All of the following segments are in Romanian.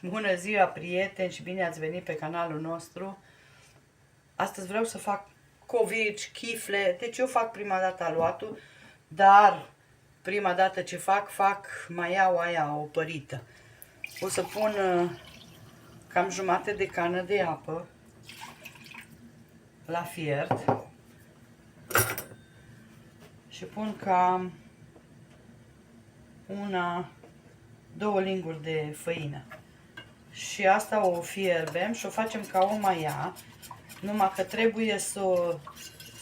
Bună ziua, prieteni, și bine ați venit pe canalul nostru. Astăzi vreau să fac covici, chifle. Deci eu fac prima dată aluatul, dar prima dată ce fac, mai iau aia opărită. O să pun cam jumate de cană de apă la fiert și pun cam două linguri de făină. Și asta o fierbem și o facem ca o maia, numai că trebuie să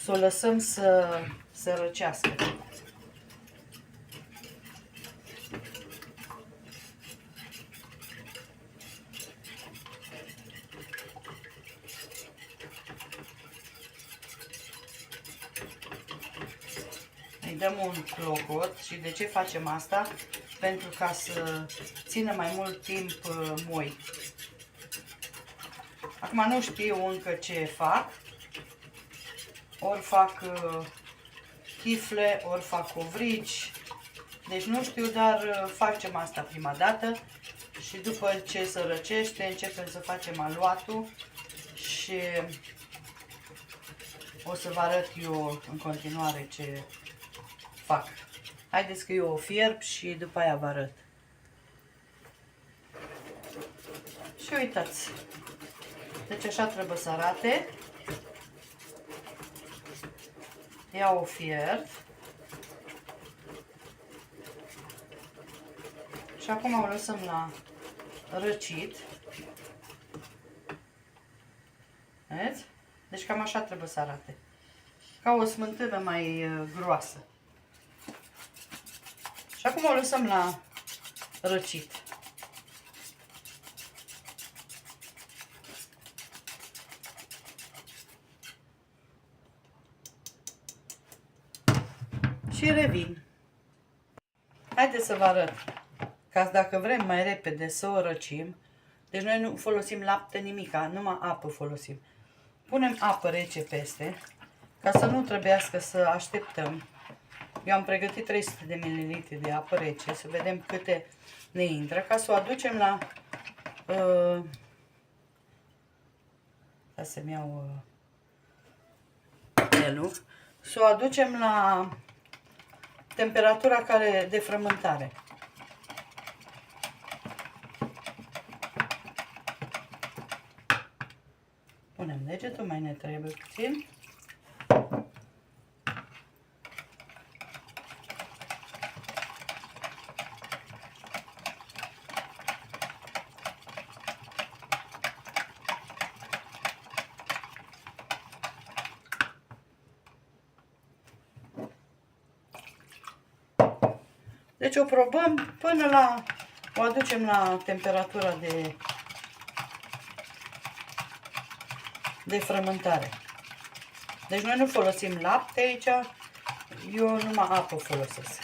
o lăsăm să răcească. Îi dăm un clocot. Și de ce facem asta? Pentru ca să țină mai mult timp moi. Acum nu știu încă ce fac. Ori fac chifle, ori fac covrici. Deci nu știu, dar facem asta prima dată. Și după ce se răcește, începem să facem aluatul. Și o să vă arăt eu în continuare ce fac. Haideți că eu o fierb și după aia vă arăt. Și uitați. Deci așa trebuie să arate. Iau o fiert. Și acum o lăsăm la răcit. Vedeți? Deci cam așa trebuie să arate. Ca o smântână mai groasă. Și acum o lăsăm la răcit. Și revin. Haideți să vă arăt. Ca dacă vrem mai repede să o răcim, deci noi nu folosim lapte, nimica, numai apă folosim. Punem apă rece peste, ca să nu trebuiască să așteptăm. Eu am pregătit 300 de ml de apă rece, să vedem câte ne intră, ca să o aducem la... să-mi iau elul. Să o aducem la temperatura care de frământare. Punem degetul, mai ne trebuie puțin. Deci o probăm până la... o aducem la temperatura de frământare. Deci noi nu folosim lapte aici, eu numai apă folosesc.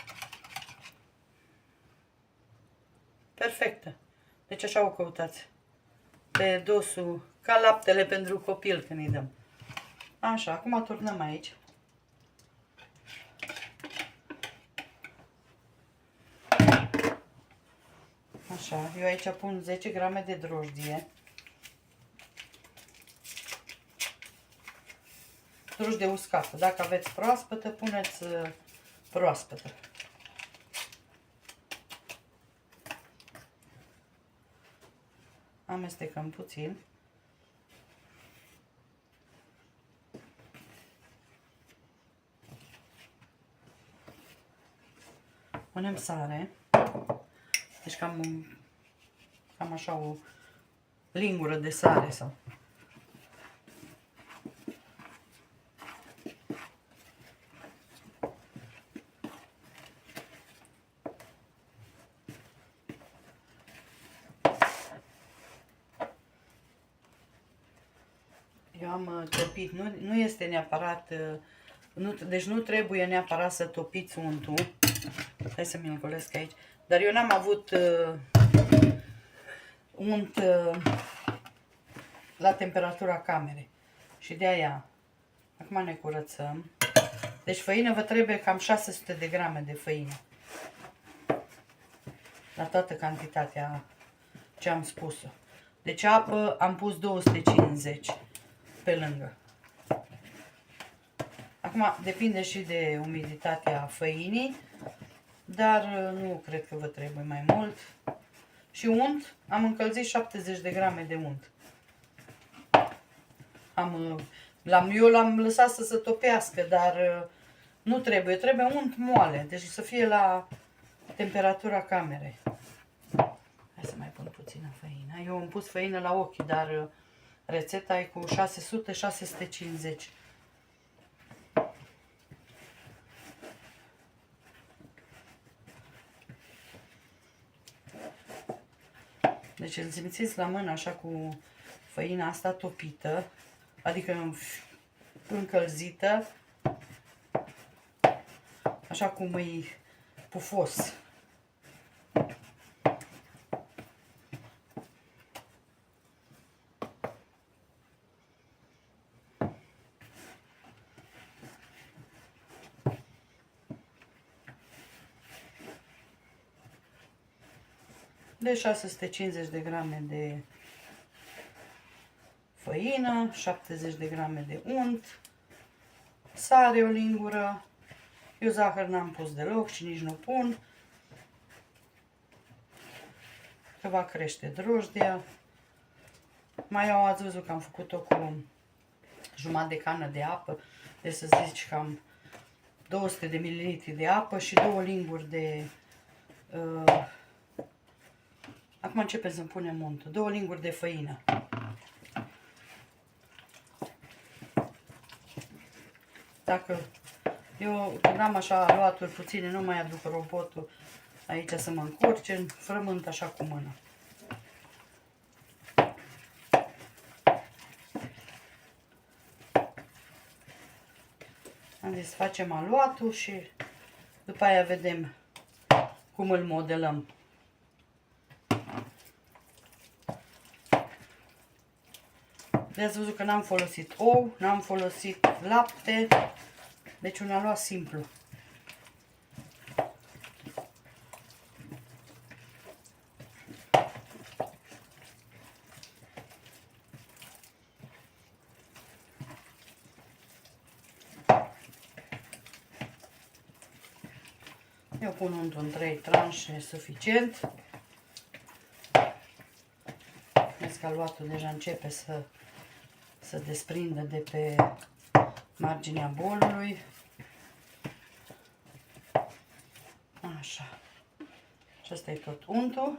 Perfectă. Deci așa o căutați. Pe dosul, ca laptele pentru copil când îi dăm. Așa, acum turnăm aici. Așa, eu aici pun 10 grame de drojdie. Drojdie uscată. Dacă aveți proaspătă, puneți proaspătă. Amestecăm puțin. Punem sare. Deci cam așa o lingură de sare sau. Eu am topit, nu este neapărat, deci nu trebuie neapărat să topiți untul. Hai să mi-l golesc aici. Dar eu n-am avut unt la temperatura camerei. Și de aia, acum ne curățăm. Deci făină vă trebuie cam 600 de grame de făină. La toată cantitatea ce am spus-o. Deci apă am pus 250 pe lângă. Acum depinde și de umiditatea făinii, dar nu cred că vă trebuie mai mult. Și unt, am încălzit 70 de grame de unt. Eu l-am lăsat să se topească, dar nu trebuie. Trebuie unt moale, deci să fie la temperatura camerei. Hai să mai pun puțină făină. Eu am pus făină la ochi, dar rețeta e cu 600-650. Deci îl simțiți la mână așa cu făina asta topită, adică încălzită, așa cum e pufos. De 650 de grame de făină, 70 de grame de unt, sare o lingură, eu zahăr n-am pus deloc și nici nu pun, că va crește drojdia. Mai ați văzut că am făcut-o cu jumătate de cană de apă, deci să zici că am 200 de ml de apă și 2 linguri de... Acum începem să punem untul. 2 linguri de făină. Dacă eu când am așa aluaturi puține, nu mai aduc robotul aici să mă încurce, frământ așa cu mâna. Am zis, facem aluatul și după aia vedem cum îl modelăm. De-ați văzut că n-am folosit ou, n-am folosit lapte, deci un aluat simplu. Eu pun untul în 3 tranșe, suficient. Vezi că aluatul deja începe să desprindă de pe marginea bolului. Așa. Și asta e tot untul.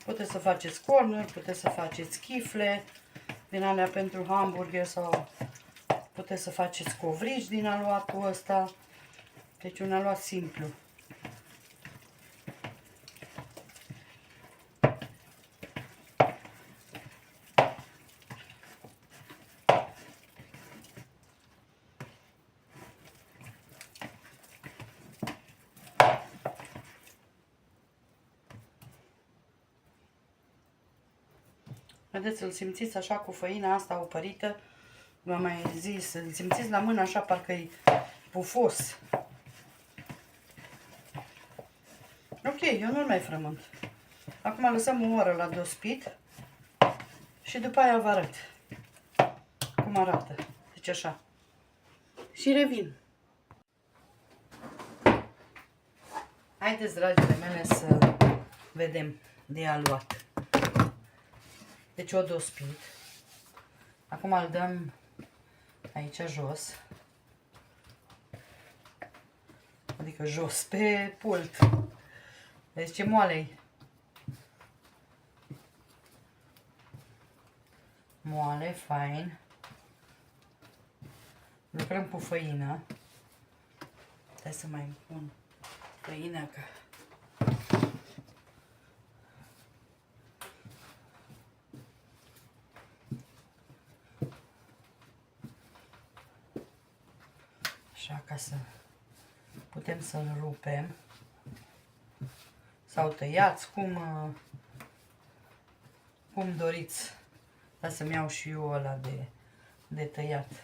Puteți să faceți cornuri, puteți să faceți chifle din alea pentru hamburger sau puteți să faceți covrigi din aluatul ăsta. Deci un aluat simplu. Vedeți, îl simțiți așa cu făina asta opărită. V-am mai zis, îl simțiți la mână așa, parcă e pufos. Ok, eu nu-l mai frământ. Acum lăsăm o oră la dospit și după aia vă arăt cum arată. Deci așa. Și revin. Haideți, dragile mele, să vedem de aluat. Deci o dospit. Acum îl dăm aici jos. Adică jos pe pult. Deci ce moale-i. Moale, fain. Lucrăm cu făină. Hai să mai pun făină ca... Așa, ca să putem să-l rupem sau tăiați cum doriți Ca să-mi iau și eu ăla de tăiat.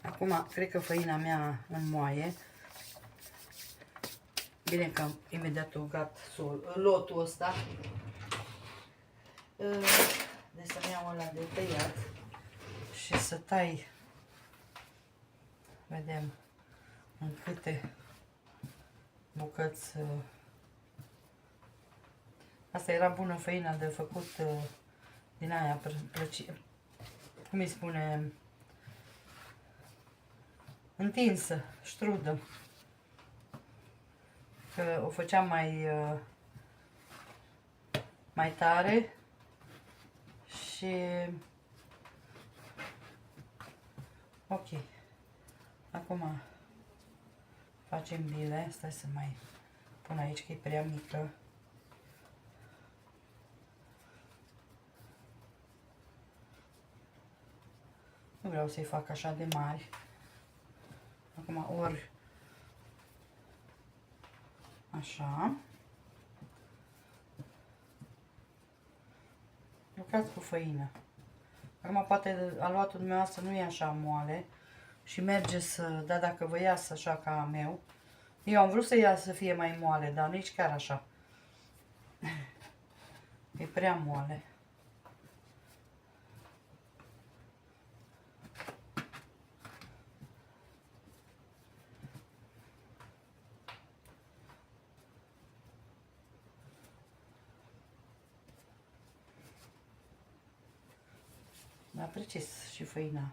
Acum, cred că făina mea înmoaie. Bine că am imediat ugat lotul ăsta. Deci să-mi iau ăla de tăiat și să tai. Vedem în câte bucăți. Asta era bună făina de făcut din aia cum îi spune, întinsă, ștrudă. Că o făceam mai tare și ok. Acum facem bile. Stai să mai pun aici că e prea mică. Nu vreau să-i fac așa de mari. Acum ori așa. Lucrați cu făină. Acum poate aluatul dumneavoastră nu e așa moale și merge da, dacă vă iasă așa ca a meu. Eu am vrut să fie mai moale, dar nici chiar așa. E prea moale. Dar precis și făina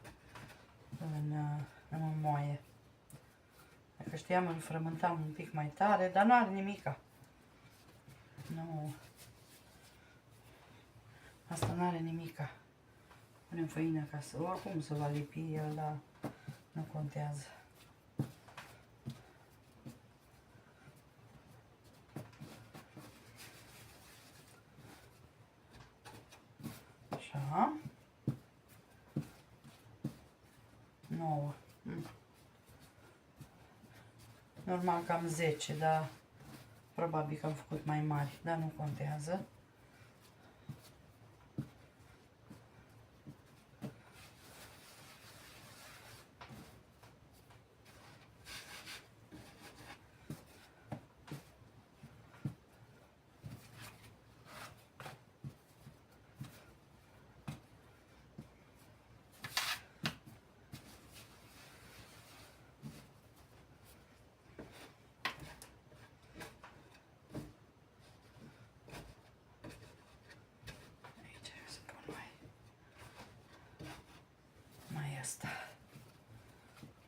în moaie. Dacă știam, îl frământam un pic mai tare, dar nu are nimica. Nu. Asta nu are nimica. Punem făină ca să... Oricum se va lipi el, dar nu contează. Așa. 9. Normal cam 10, dar probabil că am făcut mai mari, dar nu contează.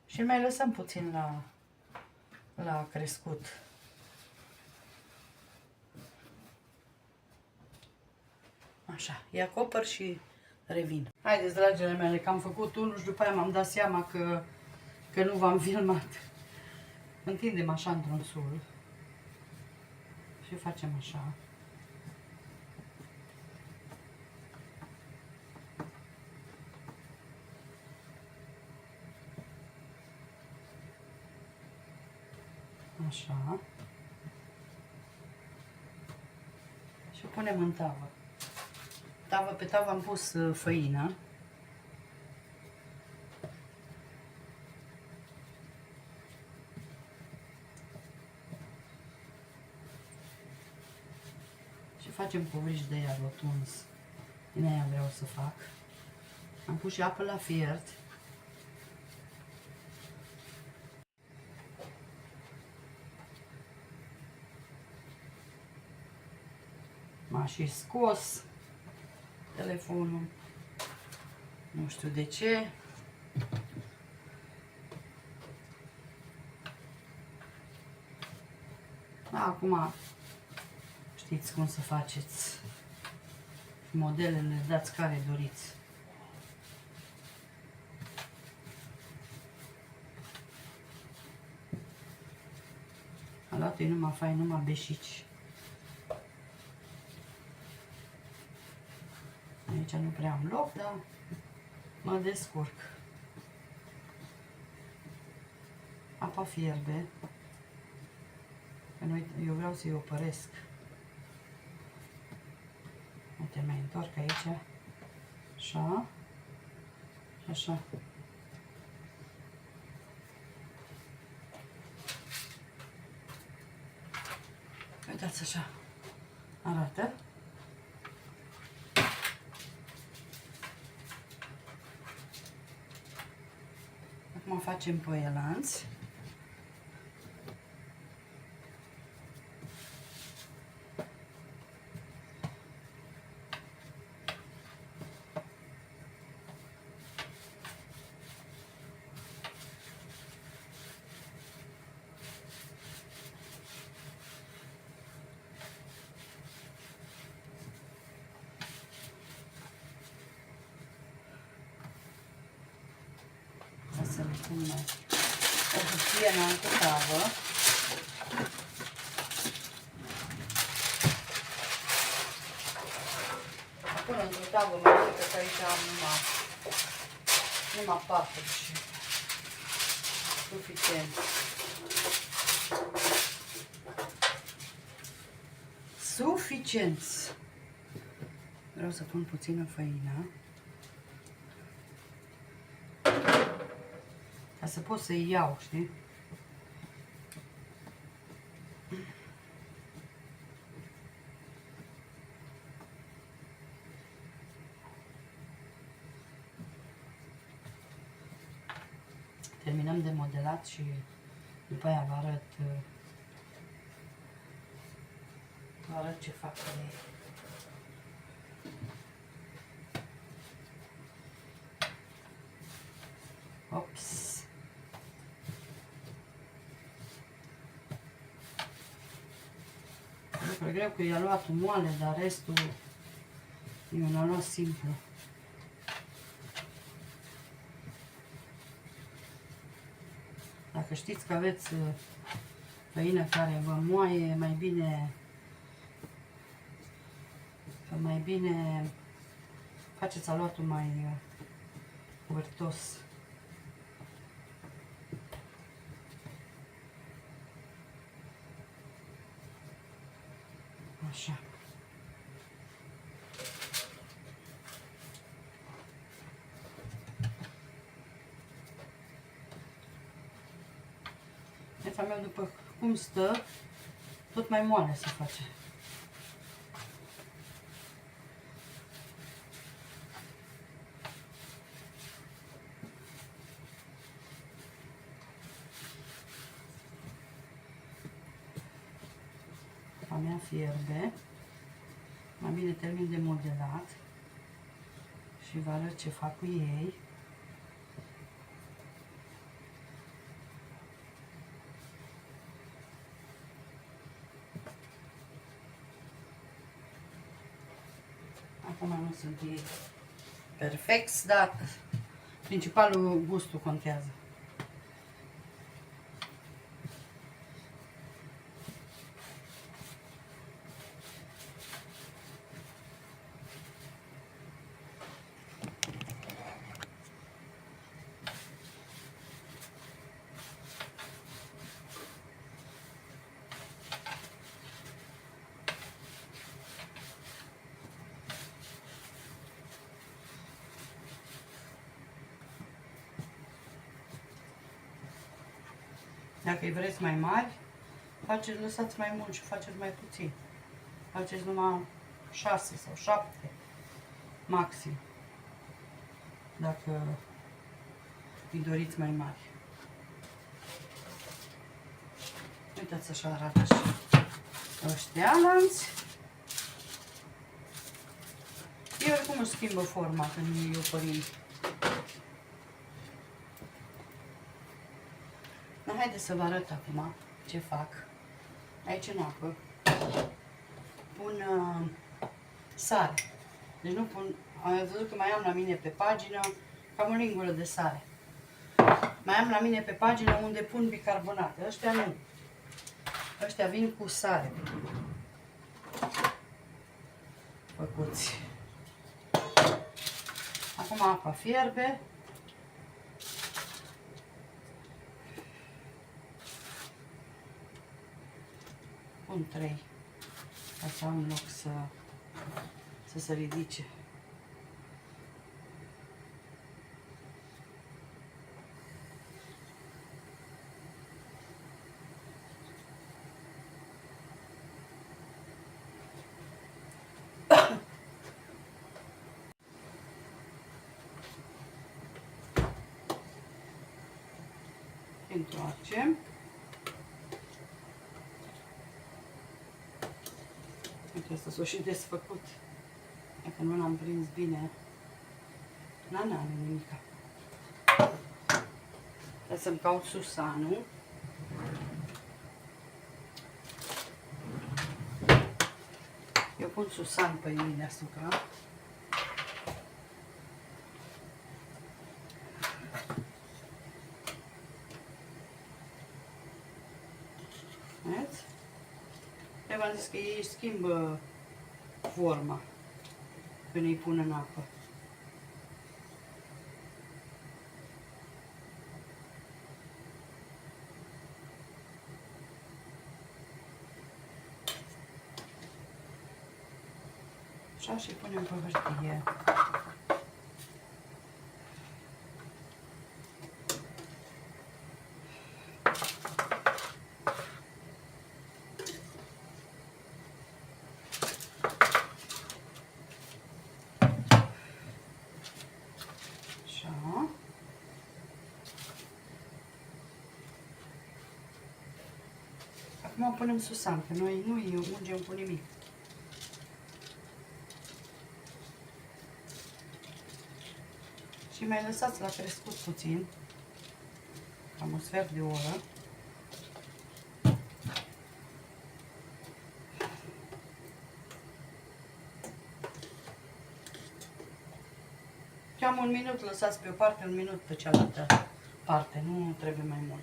Și mai lăsăm puțin la crescut. Așa, ia copăr și revin. Haideți, dragile mele, că am făcut unul și după aia m-am dat seama că nu v-am filmat. Întindem așa într-un sul și facem așa. Așa. Și o punem în tavă. Pe tavă am pus făină. Și facem covriș de ea rotunzi. Din aia vreau să fac. Am pus și apă la fiert. M-a și scos telefonul. Nu știu de ce. Acum știți cum să faceți modelele, dați care doriți. Alaltă-i numai fain, numai beșici. Aici nu prea am loc, dar mă descurc. Apa fierbe. Că noi, eu vreau să-i opăresc. Uite, mai întorc aici. Așa. Și așa. Uitați așa. Arată. Acum facem poielanți. Să le pun o hârtie în altă tavă. Pun într-o tavă mai mică, că aici am numai patru și suficient. Suficient! Vreau să pun puțină făină. Ca să pot să-i iau, știi? Terminăm de modelat și după aia vă arăt ce fac cu ei. Ops! Lucru greu că i-a luat moale, dar restul eu l-am luat simplu. Dacă știți că aveți făină care vă moaie, mai bine faceți aluatul mai vârtos. Așa. Meța mea, după cum stă, tot mai moale se face. A mea fierbe. Mai bine termin de modelat și vă arăt ce fac cu ei. Acum nu sunt ei perfecți, dar principalul gustul contează. Dacă îi vreți mai mari, lăsați mai mult și faceți mai puțin. Faceți numai 6 sau 7 maxim. Dacă îi doriți mai mari. Uitați, așa arată și ăștia lanți. Ei oricum își schimbă forma când îi opărim. Haideți să vă arăt acum ce fac. Aici în apă pun sare. Deci nu pun, am văzut că mai am la mine pe pagină cam o lingură de sare. Mai am la mine pe pagină unde pun bicarbonat. Ăștia nu. Ăștia vin cu sare. Făcuți. Acum apa fierbe. pun 3 ca să am loc să se ridice. Întoarcem. Uite, asta s-o și desfăcut. Dacă nu l-am prins bine, n-are nimica. Trebuie să-mi caut susanul. Eu pun susan pe ei deasupra. Vedeți? Eu v-am zis că ei își schimbă forma când îi pun în apă. Așa și punem pe hârtie. Așa. Acum punem susan, că noi nu îi ungem cu nimic. Și mai lăsați la crescut puțin, cam un sfert de oră. Cam un minut lăsați pe o parte, un minut pe cealaltă parte, nu trebuie mai mult.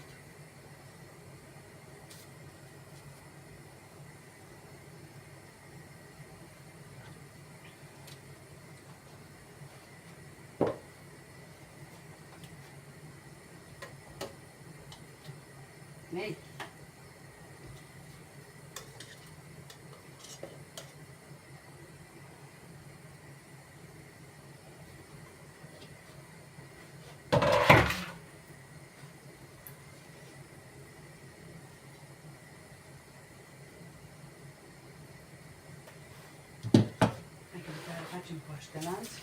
Ei. Facem paștelanți.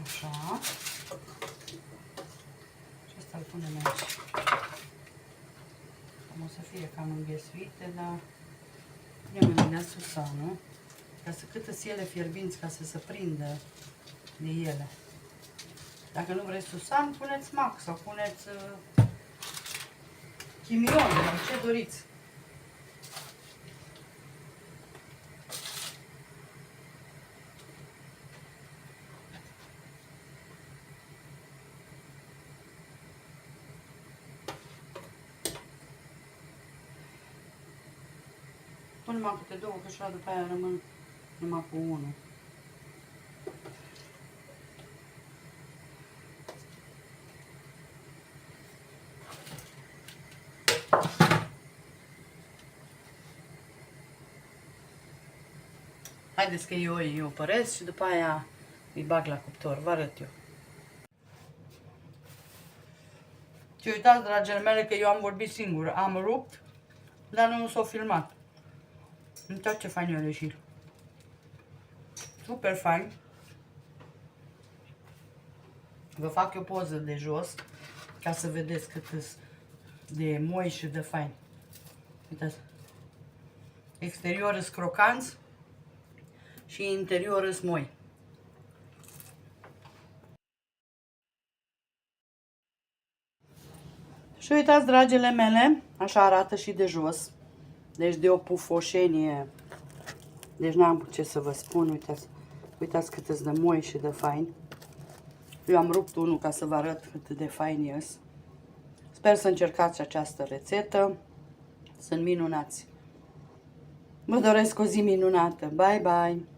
Așa. Și asta îl punem aici. O să fie cam înghesuite, dar punem imediat susanul, ca să câtă ele fierbinți, ca să se prindă de ele. Dacă nu vreți susan, puneți mac sau puneți chimion, sau ce doriți. Pun numai câte două, că și după aia rămân numai cu unul. Haideți că eu îi opăresc și după aia îi bag la cuptor, vă arăt eu. Și uitați, dragile mele, că eu am vorbit singur, am rupt, dar nu s-o filmat. Uitați ce fain e ieșit. Super fain. Vă fac eu poză de jos, ca să vedeți cât de moi și de fain. Uitați. Exterior îs crocanți și interior îs moi. Și uitați, dragile mele, așa arată și de jos. Deci de o pufoșenie. Deci n-am ce să vă spun, uitați. Uitați cât îți de moi și de fain. Eu am rupt unul ca să vă arăt cât de fain ies. Sper să încercați această rețetă. Sunt minunați. Vă doresc o zi minunată. Bye, bye!